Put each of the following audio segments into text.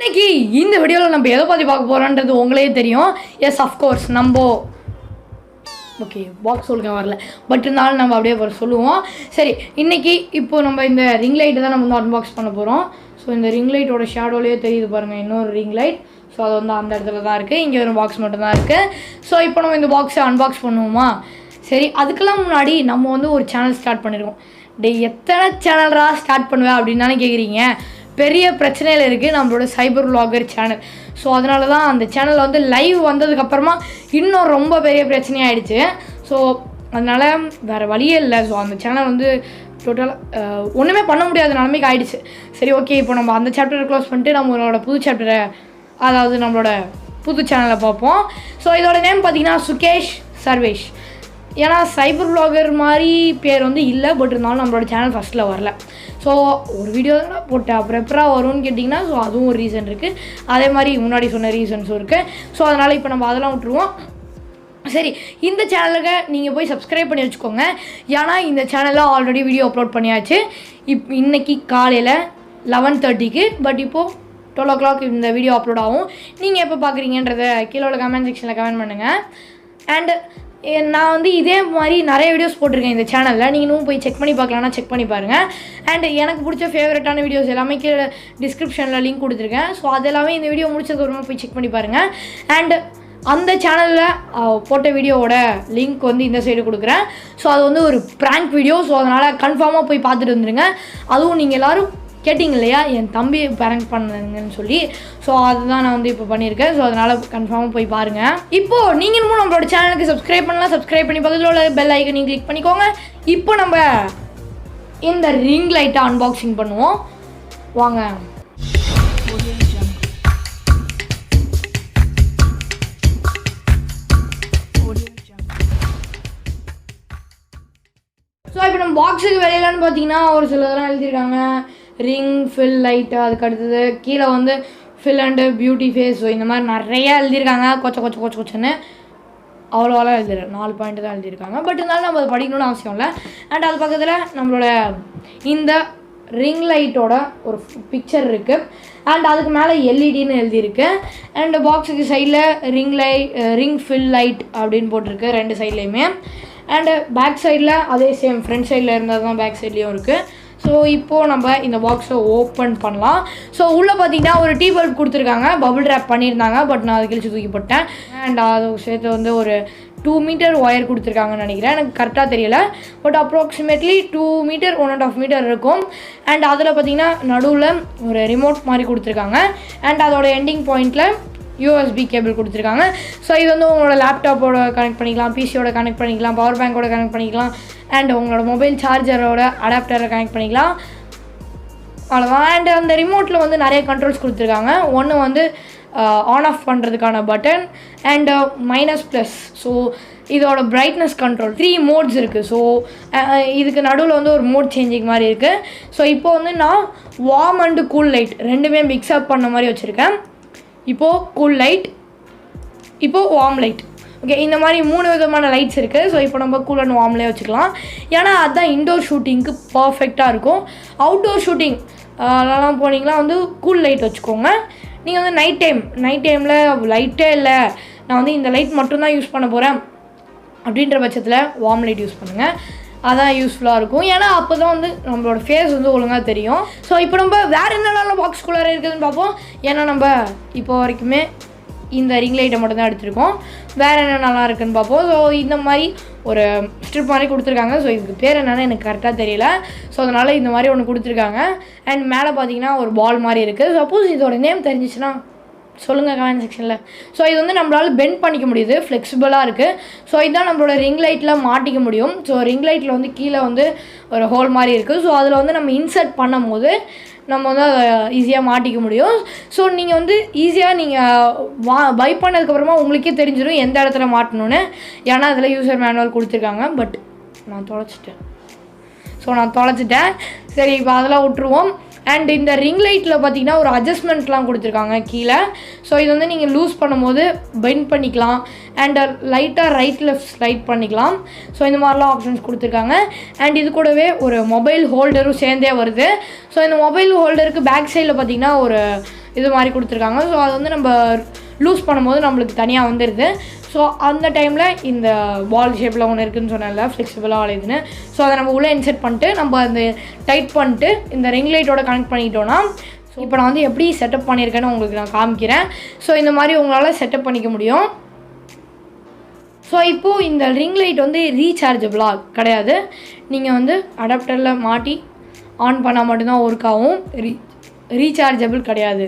இன்னைக்கு இந்த வீடியோவில் நம்ம எதை பற்றி பார்க்க போகிறோன்றது உங்களே தெரியும். எஸ் அஃப்கோர்ஸ் நம்ம ஓகே பாக்ஸ் சொல்லுங்க வரல, பட் இருந்தாலும் நம்ம அப்படியே சொல்லுவோம். சரி, இன்றைக்கி இப்போது நம்ம இந்த ரிங் லைட்டை தான் நம்ம வந்து அன்பாக்ஸ் பண்ண போகிறோம். ஸோ இந்த ரிங் லைட்டோட ஷேடோலேயே தெரியுது பாருங்கள், இன்னொரு ரிங் லைட். ஸோ அது வந்து அந்த இடத்துல தான் இருக்குது, இங்கே ஒரு பாக்ஸ் மட்டும் தான் இருக்குது. ஸோ இப்போ நம்ம இந்த பாக்ஸை அன்பாக்ஸ் பண்ணுவோமா? சரி, அதுக்கெல்லாம் முன்னாடி நம்ம வந்து ஒரு சேனல் ஸ்டார்ட் பண்ணியிருக்கோம். எத்தனை சேனல்ராக ஸ்டார்ட் பண்ணுவேன் அப்படின்னு தானே கேட்குறீங்க. பெரிய பிரச்சனையில் இருக்குது நம்மளோட சைபர் விளாகர் சேனல். ஸோ அதனால தான் அந்த சேனலில் வந்து லைவ் வந்ததுக்கப்புறமா இன்னும் ரொம்ப பெரிய பிரச்சனையாகிடுச்சு. ஸோ அதனால் வேறு வழியே இல்லை. ஸோ அந்த சேனல் வந்து டோட்டலாக ஒன்றுமே பண்ண முடியாத நிலைமைக்கு ஆகிடுச்சு. சரி, ஓகே, இப்போ நம்ம அந்த சாப்டரை க்ளோஸ் பண்ணிட்டு நம்மளோட புது சாப்டரை, அதாவது நம்மளோட புது சேனலை பார்ப்போம். ஸோ இதோட நேம் பார்த்திங்கன்னா சுகேஷ் சர்வேஷ். ஏன்னா சைபர் விளாகர் மாதிரி பேர் வந்து இல்லை, பட் இருந்தாலும் நம்மளோட சேனல் ஃபஸ்ட்டில் வரல. ஸோ ஒரு வீடியோ தான் போட்டேன், அப்புறம் எப்பறம் வரும்னு கேட்டிங்கன்னா ஸோ அதுவும் ஒரு ரீசன் இருக்குது. அதே மாதிரி முன்னாடி சொன்ன ரீசன்ஸும் இருக்குது. ஸோ அதனால் இப்போ நம்ம அதெல்லாம் விட்டுருவோம். சரி, இந்த சேனலுக்கு நீங்கள் போய் சப்ஸ்கிரைப் பண்ணி வச்சுக்கோங்க. ஏன்னா இந்த சேனலில் ஆல்ரெடி வீடியோ அப்லோட் பண்ணியாச்சு. இன்றைக்கி காலையில் 11:30க்கு, பட் இப்போது 12 o'clock இந்த வீடியோ அப்லோட் ஆகும். நீங்கள் எப்போ பார்க்குறீங்கன்றதை கீழே கமெண்ட் செக்ஷனில் கமெண்ட் பண்ணுங்கள். அண்டு நான் வந்து இதே மாதிரி நிறைய வீடியோஸ் போட்டிருக்கேன் இந்த சேனலில், நீங்கள் இன்னும் போய் செக் பண்ணி பார்க்கலான்னா செக் பண்ணி பாருங்கள். அண்ட் எனக்கு பிடிச்ச ஃபேவரட்டான வீடியோஸ் எல்லாமே கீழே டிஸ்கிரிப்ஷனில் லிங்க் கொடுத்துருக்கேன். ஸோ அது எல்லாமே இந்த வீடியோ முடிச்சதுக்கப்புறமா போய் செக் பண்ணி பாருங்கள். அண்ட் அந்த சேனலில் போட்ட வீடியோவோட லிங்க் வந்து இந்த சைடு கொடுக்குறேன். ஸோ அது வந்து ஒரு ப்ராங்க் வீடியோ. ஸோ அதனால் கன்ஃபார்மாக போய் பார்த்துட்டு வந்துடுங்க. அதுவும் நீங்கள் எல்லோரும் கேட்டிங்க இல்லையா, என் தம்பி ப்ராங்க் பண்ணுங்கன்னு சொல்லி. ஸோ அதுதான் நான் வந்து இப்போ பண்ணியிருக்கேன். ஸோ அதனால் கன்ஃபார்மாக போய் பாருங்கள். இப்போது நீங்கள் இன்னும் நம்மளோட சேனலுக்கு சப்ஸ்கிரைப் பண்ணலாம். சப்ஸ்கிரைப் பண்ணி பக்கத்தில் உள்ள பெல் ஐக்கனையும் கிளிக் பண்ணிக்கோங்க. இப்போ நம்ம இந்த ரிங் லைட்டை அன்பாக்சிங் பண்ணுவோம், வாங்க. ஸோ இப்போ நம்ம பாக்ஸுக்கு வெளியிலன்னு பார்த்தீங்கன்னா ஒரு சிலதெல்லாம் எழுதியிருக்காங்க. ரிங் ஃபில் லைட்டு, அதுக்கு அடுத்தது கீழே வந்து fill and beauty face. So இந்த மாதிரி நிறையா எழுதியிருக்காங்க. கொச்சன்னு அவ்வளோவெல்லாம் எழுதிடுறேன், 4 பாயிண்ட் தான் எழுதியிருக்காங்க. பட் இருந்தாலும் நம்ம அதை படிக்கணும்னு அவசியம் இல்லை. அண்ட் அது பக்கத்தில் நம்மளோட இந்த ரிங் லைட்டோட ஒரு பிக்சர் இருக்குது. அண்ட் அதுக்கு மேலே எல்இடின்னு எழுதியிருக்கு. அண்ட் பாக்ஸுக்கு சைடில் ரிங் ஃபில் லைட் அப்படின்னு போட்டிருக்கு 2 சைட்லேயுமே. அண்டு பேக் சைடில் அதே சேம் ஃப்ரண்ட் சைடில் இருந்தால் தான் பேக் சைட்லேயும் இருக்குது. ஸோ இப்போது நம்ம இந்த பாக்ஸை ஓப்பன் பண்ணலாம். ஸோ உள்ளே பார்த்தீங்கன்னா ஒரு டீ பல்ப் கொடுத்துருக்காங்க, பபுள் ட்ராப் பண்ணியிருந்தாங்க. பட் நான் அதை கிழிச்சு தூக்கி போட்டேன். அண்ட் அது சேர்த்து வந்து ஒரு 2 மீட்டர் ஒயர் கொடுத்துருக்காங்கன்னு நினைக்கிறேன், எனக்கு கரெக்டாக தெரியல. பட் அப்ராக்சிமேட்லி 2 மீட்டர் 1.5 மீட்டர் இருக்கும். அண்ட் அதில் பார்த்தீங்கன்னா நடுவில் ஒரு ரிமோட் மாதிரி கொடுத்துருக்காங்க. அண்ட் அதோட எண்டிங் பாயிண்டில் யூஎஸ்பி கேபிள் கொடுத்துருக்காங்க. ஸோ இது வந்து உங்களோட லேப்டாப்போட கனெக்ட் பண்ணிக்கலாம், பிசியோட கனெக்ட் பண்ணிக்கலாம், பவர் பேங்கோட கனெக்ட் பண்ணிக்கலாம். அண்ட் உங்களோட மொபைல் சார்ஜரோட அடாப்டரை கனெக்ட் பண்ணிக்கலாம், அவ்வளோதான். அண்ட் அந்த ரிமோட்டில் வந்து நிறைய கண்ட்ரோல்ஸ் கொடுத்துருக்காங்க. ஒன்று வந்து ஆன் ஆஃப் பண்ணுறதுக்கான பட்டன் அண்ட் மைனஸ்+. ஸோ இதோட பிரைட்னஸ் கண்ட்ரோல் 3 மோட்ஸ் இருக்குது. ஸோ இதுக்கு நடுவில் வந்து ஒரு மோட் சேஞ்சிங் மாதிரி இருக்குது. ஸோ இப்போ வந்து நான் வார்ம் அண்டு கூல் லைட் ரெண்டுமே மிக்ஸ்அப் பண்ண மாதிரி வச்சுருக்கேன். இப்போது கூல் லைட், இப்போது வார்ம் லைட். ஓகே, இந்த மாதிரி 3 விதமான லைட்ஸ் இருக்குது. ஸோ இப்போ நம்ம கூல் அண்ட் வார்ம்லேயே வச்சுக்கலாம். ஏன்னா அதுதான் இன்டோர் ஷூட்டிங்க்கு பர்ஃபெக்டாக இருக்கும். அவுட்டோர் ஷூட்டிங் அதெல்லாம் போனீங்கன்னா வந்து கூல் லைட் வச்சுக்கோங்க. நீங்கள் வந்து நைட் டைமில் லைட்டே இல்லை, நான் வந்து இந்த லைட் மட்டும்தான் யூஸ் பண்ண போகிறேன் அப்படின்ற பட்சத்தில் வார்ம் லைட் யூஸ் பண்ணுங்கள், அதான் யூஸ்ஃபுல்லாக இருக்கும். ஏன்னா அப்போ தான் வந்து நம்மளோட ஃபேஸ் வந்து ஒழுங்காக தெரியும். ஸோ இப்போ நம்ம வேறு என்னென்ன பாக்ஸ்குள்ளார இருக்குதுன்னு பார்ப்போம். ஏன்னா நம்ம இப்போ வரைக்குமே இந்த ரிங் லைட்டை மட்டும் தான் எடுத்துருக்கோம். வேறு என்ன நல்லா இருக்குதுன்னு பார்ப்போம். ஸோ இந்த மாதிரி ஒரு ஸ்ட்ரிப் மாதிரி கொடுத்துருக்காங்க. ஸோ இதுக்கு பேர் என்னென்னு எனக்கு கரெக்டாக தெரியல. ஸோ அதனால் இந்த மாதிரி ஒன்று கொடுத்துருக்காங்க. அண்ட் மேலே பார்த்தீங்கன்னா ஒரு பால் மாதிரி இருக்குது. சப்போஸ் இதோட நேம் தெரிஞ்சிச்சுன்னா சொல்லுங்கள் கமெண்ட் செக்ஷனில். ஸோ இது வந்து நம்மளால் பெண்ட் பண்ணிக்க முடியுது, ஃப்ளெக்சிபிளாக இருக்குது. ஸோ இதுதான் நம்மளோட ரிங் லைட்டில் மாட்டிக்க முடியும். ஸோ ரிங் லைட்டில் வந்து கீழே வந்து ஒரு ஹோல் மாதிரி இருக்குது. ஸோ அதில் வந்து நம்ம இன்சர்ட் பண்ணும் போது நம்ம வந்து அதை ஈஸியாக மாட்டிக்க முடியும். ஸோ நீங்கள் வந்து ஈஸியாக நீங்கள் பை பண்ணதுக்கப்புறமா உங்களுக்கே தெரிஞ்சிடும் எந்த இடத்துல மாட்டணுன்னு. ஏன்னா அதில் யூசர் மேனுவல் கொடுத்துருக்காங்க. பட் நான் தொலைச்சிட்டேன். சரி, இப்போ அதெல்லாம் விட்டுருவோம். அண்ட் இந்த ரிங் லைட்டில் பார்த்தீங்கன்னா ஒரு அட்ஜஸ்ட்மெண்ட்லாம் கொடுத்துருக்காங்க கீழே. ஸோ இது வந்து நீங்கள் லூஸ் பண்ணும்போது பெண்ட் பண்ணிக்கலாம். அண்ட் லைட்டாக ரைட் லெஃப்ட் ஸ்லைட் பண்ணிக்கலாம். ஸோ இந்த மாதிரிலாம் ஆப்ஷன்ஸ் கொடுத்துருக்காங்க. அண்ட் இது கூடவே ஒரு மொபைல் ஹோல்டரும் சேர்ந்தே வருது. ஸோ இந்த மொபைல் ஹோல்டருக்கு பேக் சைடில் பார்த்தீங்கன்னா ஒரு இது மாதிரி கொடுத்துருக்காங்க. ஸோ அது வந்து நம்ம லூஸ் பண்ணும்போது நம்மளுக்கு தனியாக வந்துடுது. ஸோ அந்த டைமில் இந்த பால் ஷேப்பில் ஒன்று இருக்குதுன்னு சொன்னேன்ல, ஃப்ளெக்சிபிளாக வளையுதுன்னு. ஸோ அதை நம்ம உள்ளே இன்செர்ட் பண்ணிட்டு நம்ம அந்த டைட் பண்ணிட்டு இந்த ரிங் லைட்டோட கனெக்ட் பண்ணிட்டோன்னா, ஸோ இப்போ நான் வந்து எப்படி செட்டப் பண்ணியிருக்கேன்னு உங்களுக்கு நான் காமிக்கிறேன். ஸோ இந்த மாதிரி உங்களால் செட்டப் பண்ணிக்க முடியும். ஸோ இப்போது இந்த ரிங் லைட் வந்து ரீசார்ஜபிளாக கிடையாது. நீங்கள் வந்து அடாப்டரில் மாட்டி ஆன் பண்ணால் மட்டும்தான் ஒர்க் ஆகும். ரீசார்ஜபிள் கிடையாது.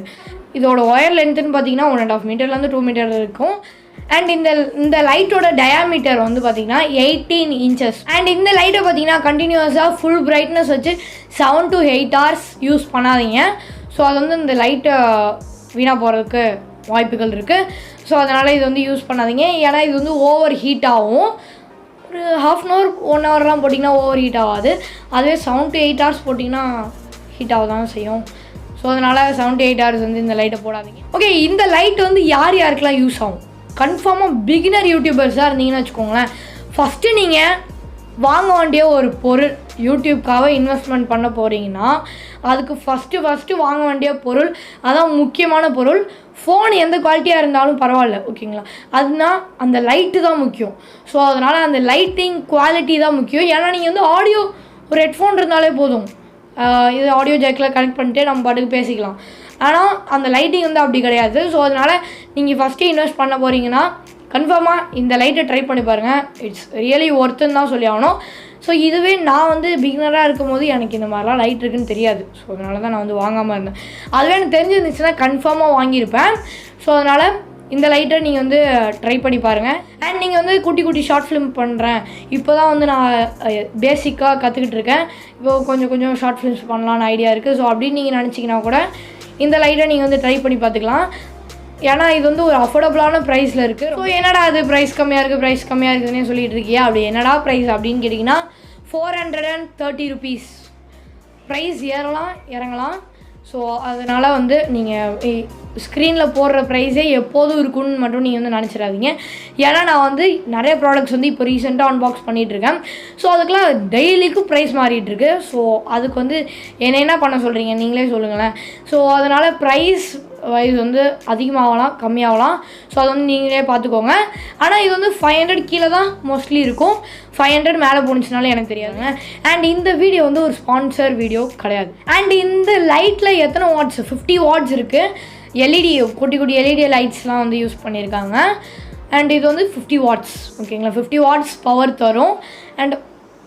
இதோட ஒயர் லென்த்துன்னு பார்த்தீங்கன்னா 1.5 மீட்டர்லேருந்து 2 மீட்டர் இருக்கும். அண்ட் இந்த லைட்டோட டயாமீட்டர் வந்து பார்த்திங்கன்னா 18 inches. அண்ட் இந்த லைட்டை பார்த்தீங்கன்னா கண்டினியூஸாக ஃபுல் பிரைட்னஸ் வச்சு 7 to 8 hours யூஸ் பண்ணாதீங்க. ஸோ அது வந்து இந்த லைட்டை வீணாக போகிறதுக்கு வாய்ப்புகள் இருக்குது. ஸோ அதனால் இது வந்து யூஸ் பண்ணாதீங்க. ஏன்னா இது வந்து ஓவர் ஹீட் ஆகும். ஒரு 1/2 hour 1 hourலாம் போட்டிங்கன்னா ஓவர் ஹீட் ஆகாது. அதுவே 7 to 8 hours போட்டிங்கன்னா ஹீட் ஆக தான் செய்யும். ஸோ அதனால் 7 to 8 hours வந்து இந்த லைட்டை போடாதீங்க. ஓகே, இந்த லைட் வந்து யாருக்கெல்லாம் யூஸ் ஆகும்? கன்ஃபார்மாக பிகினர் யூடியூபர்ஸாக இருந்தீங்கன்னு வச்சுக்கோங்களேன். ஃபஸ்ட்டு நீங்கள் வாங்க வேண்டிய ஒரு பொருள், யூடியூப்காக இன்வெஸ்ட்மெண்ட் பண்ண போகிறீங்கன்னா அதுக்கு ஃபஸ்ட்டு வாங்க வேண்டிய பொருள், அதான் முக்கியமான பொருள். ஃபோன் எந்த குவாலிட்டியாக இருந்தாலும் பரவாயில்ல, ஓகேங்களா? அதுனா அந்த லைட்டு தான் முக்கியம். ஸோ அதனால் அந்த லைட்டிங் குவாலிட்டி தான் முக்கியம். ஏன்னா நீங்கள் வந்து ஆடியோ ஒரு ஹெட்ஃபோன் இருந்தாலே போதும், இது ஆடியோ ஜாக்கில் கனெக்ட் பண்ணிட்டு நம்ம பாட்டுக்கு பேசிக்கலாம். ஆனால் அந்த லைட்டிங் வந்து அப்படி கிடையாது. ஸோ அதனால் நீங்கள் ஃபஸ்ட்டு இன்வெஸ்ட் பண்ண போகிறீங்கன்னா கன்ஃபார்மாக இந்த லைட்டை ட்ரை பண்ணி பாருங்கள். இட்ஸ் ரியலி ஒர்த்துன்னு தான் சொல்லி ஆகணும். ஸோ இதுவே நான் வந்து பிகினராக இருக்கும்போது எனக்கு இந்த மாதிரிலாம் லைட் இருக்குன்னு தெரியாது. ஸோ அதனால தான் நான் வந்து வாங்காமல் இருந்தேன். அதுவே எனக்கு தெரிஞ்சிருந்துச்சுன்னா கன்ஃபார்மாக வாங்கியிருப்பேன். ஸோ அதனால் இந்த லைட்டை நீங்கள் வந்து ட்ரை பண்ணி பாருங்கள். அண்ட் நீங்கள் வந்து குட்டி ஷார்ட் ஃபிலிம் பண்ணுறேன், இப்போ தான் வந்து நான் பேசிக்காக கற்றுக்கிட்டு இருக்கேன், இப்போது கொஞ்சம் ஷார்ட் ஃபிலிம்ஸ் பண்ணலான்னு ஐடியா இருக்குது. ஸோ அப்படின்னு நீங்கள் நினச்சிங்கன்னா கூட இந்த லைட்டை நீங்கள் வந்து ட்ரை பண்ணி பார்த்துக்கலாம். ஏன்னா இது வந்து ஒரு அஃபோர்டபுளான ப்ரைஸில் இருக்குது. ஸோ என்னடா அது ப்ரைஸ் கம்மியாக இருக்குதுன்னே சொல்லிட்டு இருக்கியா? அப்படி என்னடா ப்ரைஸ் அப்படின்னு கேட்டிங்கன்னா 430 rupees. ப்ரைஸ் ஏறலாம் இறங்கலாம். ஸோ அதனால் வந்து நீங்கள் ஸ்க்ரீனில் போடுற ப்ரைஸே எப்போதும் இருக்குன்னு மட்டும் நீங்கள் வந்து நினச்சிடாதீங்க. ஏன்னா நான் வந்து நிறைய ப்ராடக்ட்ஸ் வந்து இப்போ ரீசெண்டாக அன்பாக்ஸ் பண்ணிகிட்ருக்கேன். ஸோ அதுக்கெலாம் டெய்லிக்கும் ப்ரைஸ் மாறிட்டுருக்கு. ஸோ அதுக்கு வந்து என்ன பண்ண சொல்கிறீங்க நீங்களே சொல்லுங்களேன். ஸோ அதனால் ப்ரைஸ் வைஸ் வந்து அதிகமாகலாம் கம்மியாகலாம். ஸோ அதை வந்து நீங்களே பார்த்துக்கோங்க. ஆனால் இது வந்து 500 கீழே தான் மோஸ்ட்லி இருக்கும். 500 மேலே போணுச்சுனாலும் எனக்கு தெரியாதுங்க. அண்ட் இந்த வீடியோ வந்து ஒரு ஸ்பான்சர் வீடியோ கிடையாது. அண்ட் இந்த லைட்டில் எத்தனை வாட்ஸ்? 50 watts இருக்குது. எல்இடி குட்டி எல்இடி லைட்ஸ்லாம் வந்து யூஸ் பண்ணியிருக்காங்க. அண்ட் இது வந்து 50 watts, ஓகேங்களா? 50 watts பவர் தரும். அண்ட்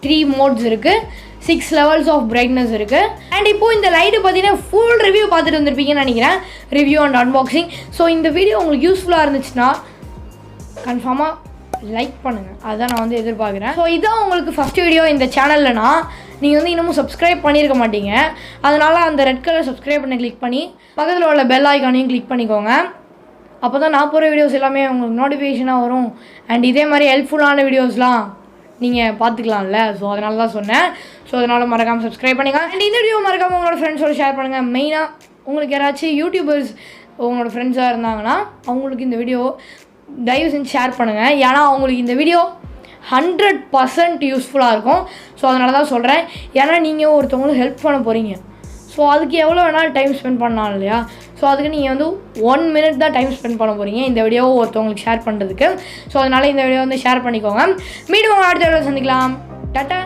3 modes இருக்குது, 6 levels ஆஃப் பிரைட்னஸ் இருக்குது. அண்ட் இப்போது இந்த லைட்டு பார்த்தீங்கன்னா ஃபுல் ரிவ்யூ பார்த்துட்டு வந்திருப்பீங்கன்னு நினைக்கிறேன், ரிவ்யூ அண்ட் அன்பாக்சிங். ஸோ இந்த வீடியோ உங்களுக்கு யூஸ்ஃபுல்லாக இருந்துச்சுன்னா கன்ஃபார்மாக லைக் பண்ணுங்கள், அதுதான் நான் வந்து எதிர்பார்க்குறேன். ஸோ இதான் உங்களுக்கு ஃபஸ்ட் வீடியோ இந்த சேனல்லனா நீங்கள் வந்து இன்னமும் சப்ஸ்கிரைப் பண்ணியிருக்க மாட்டீங்க. அதனால் அந்த ரெட் கலர் சப்ஸ்கிரைப் பண்ணி கிளிக் பண்ணி பக்கத்தில் உள்ள பெல் ஐக்கானையும் கிளிக் பண்ணிக்கோங்க. அப்போ தான் நான் போகிற வீடியோஸ் எல்லாமே உங்களுக்கு நோட்டிஃபிகேஷனாக வரும். அண்ட் இதே மாதிரி ஹெல்ப்ஃபுல்லான வீடியோஸ்லாம் நீங்கள் பார்த்துக்கலாம்ல. ஸோ அதனால தான் சொன்னேன். ஸோ அதனால் மறக்காமல் சப்ஸ்கிரைப் பண்ணிக்கலாம். அண்ட் இந்த வீடியோ மறக்காமல் உங்களோட ஃப்ரெண்ட்ஸோட ஷேர் பண்ணுங்கள். மெயினாக உங்களுக்கு யாராச்சும் யூடியூபர்ஸ் உங்களோட ஃப்ரெண்ட்ஸாக இருந்தாங்கன்னா அவங்களுக்கு இந்த வீடியோ தயவு செஞ்சு ஷேர் பண்ணுங்கள். ஏன்னா அவங்களுக்கு இந்த வீடியோ 100% யூஸ்ஃபுல்லாக இருக்கும். ஸோ அதனால தான் சொல்கிறேன். ஏன்னா நீங்கள் ஒருத்தவங்களுக்கு ஹெல்ப் பண்ண போகிறீங்க. ஸோ அதுக்கு எவ்வளோ வேணாலும் டைம் ஸ்பெண்ட் பண்ணலாம் இல்லையா? ஸோ அதுக்கு நீங்கள் வந்து 1 minute தான் டைம் ஸ்பெண்ட் பண்ண போகிறீங்க இந்த வீடியோவை ஒருத்தவங்களுக்கு ஷேர் பண்ணுறதுக்கு. ஸோ அதனால் இந்த வீடியோ வந்து ஷேர் பண்ணிக்கோங்க. மீண்டும் அடுத்த வீடியோ சந்திக்கலாம். டாட்டா,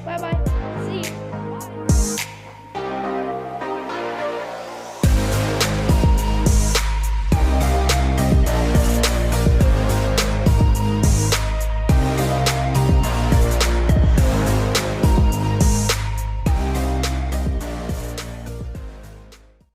பாய் பாய்.